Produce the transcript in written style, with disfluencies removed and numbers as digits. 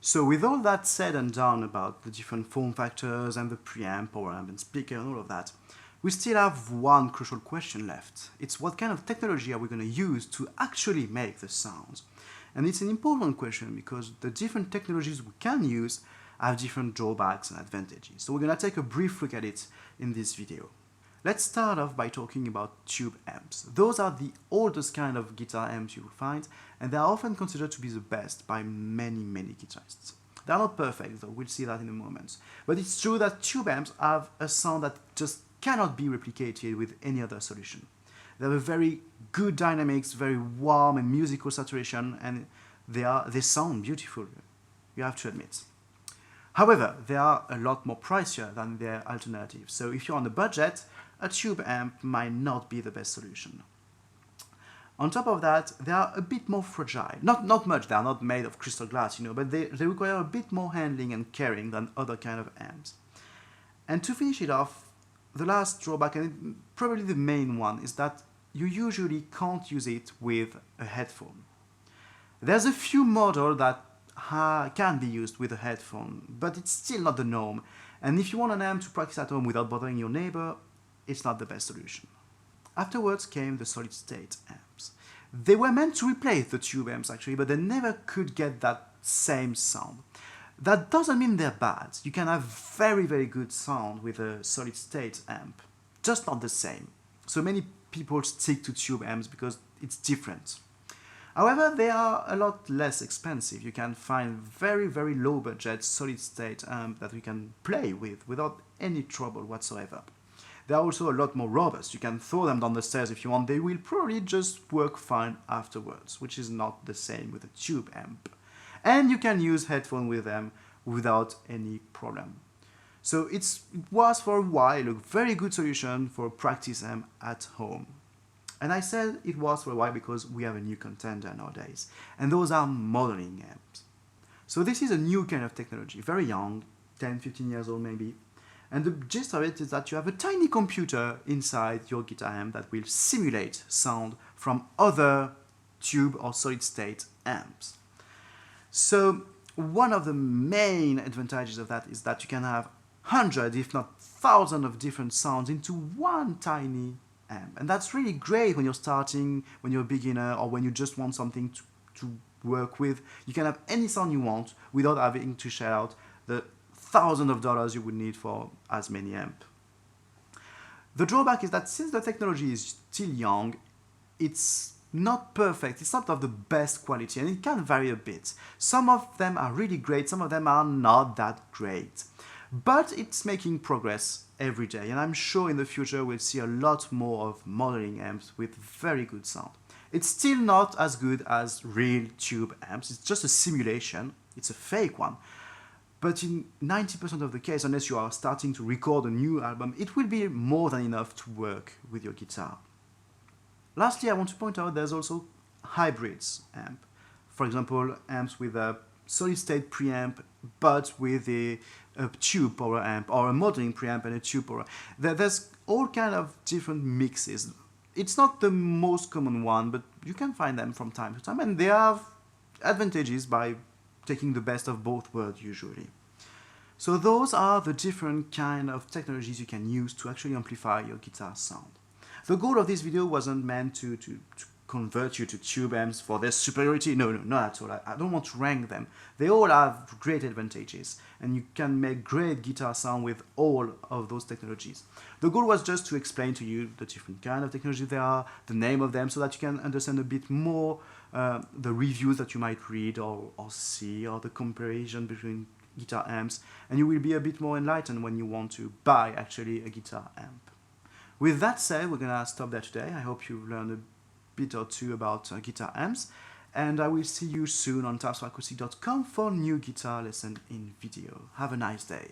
So with all that said and done about the different form factors and the preamp, power amp and speaker and all of that, we still have one crucial question left. It's what kind of technology are we going to use to actually make the sounds? And it's an important question because the different technologies we can use have different drawbacks and advantages. So we're going to take a brief look at it in this video. Let's start off by talking about tube amps. Those are the oldest kind of guitar amps you will find, and they are often considered to be the best by many guitarists. They are not perfect though, we'll see that in a moment. But it's true that tube amps have a sound that just cannot be replicated with any other solution. They have a very good dynamics, very warm and musical saturation, and they sound beautiful, you have to admit. However, they are a lot more pricier than their alternatives, so if you're on a budget, a tube amp might not be the best solution. On top of that, they are a bit more fragile. Not much, they are not made of crystal glass, but they require a bit more handling and caring than other kind of amps. And to finish it off, the last drawback, and probably the main one, is that you usually can't use it with a headphone. There's a few models that can be used with a headphone, but it's still not the norm. And if you want an amp to practice at home without bothering your neighbor, it's not the best solution. Afterwards came the solid-state amps. They were meant to replace the tube amps actually, but they never could get that same sound. That doesn't mean they're bad. You can have very good sound with a solid-state amp, just not the same. So many people stick to tube amps because it's different. However, they are a lot less expensive. You can find very low budget solid-state amp that you can play with without any trouble whatsoever. They are also a lot more robust. You can throw them down the stairs if you want. They will probably just work fine afterwards, which is not the same with a tube amp. And you can use headphones with them without any problem. So it was for a while a very good solution for practice amp at home. And I said it was for a while because we have a new contender nowadays. And those are modeling amps. So this is a new kind of technology, very young, 10-15 years old maybe. And the gist of it is that you have a tiny computer inside your guitar amp that will simulate sound from other tube or solid-state amps. So one of the main advantages of that is that you can have hundreds, if not thousands of different sounds into one tiny amp. And that's really great when you're starting, when you're a beginner, or when you just want something to work with. You can have any sound you want without having to shell out the thousands of dollars you would need for as many amp. The drawback is that since the technology is still young, it's not perfect, it's not of the best quality, and it can vary a bit. Some of them are really great, some of them are not that great. But it's making progress every day, and I'm sure in the future we'll see a lot more of modeling amps with very good sound. It's still not as good as real tube amps, it's just a simulation, it's a fake one. But in 90% of the case, unless you are starting to record a new album, it will be more than enough to work with your guitar. Lastly, I want to point out there's also hybrids amp. For example, amps with a solid-state preamp, but with a tube power amp, or a modeling preamp and a tube power. There's all kind of different mixes. It's not the most common one, but you can find them from time to time, and they have advantages by taking the best of both worlds usually. So those are the different kind of technologies you can use to actually amplify your guitar sound. The goal of this video wasn't meant to convert you to tube amps for their superiority. No, not at all. I don't want to rank them. They all have great advantages, and you can make great guitar sound with all of those technologies. The goal was just to explain to you the different kind of technology there are, the name of them, so that you can understand a bit more the reviews that you might read or see, or the comparison between guitar amps, and you will be a bit more enlightened when you want to buy actually a guitar amp. With that said, we're gonna stop there today. I hope you've learned a bit or two about guitar amps, and I will see you soon on tapsforacoustic.com for new guitar lesson in video. Have a nice day.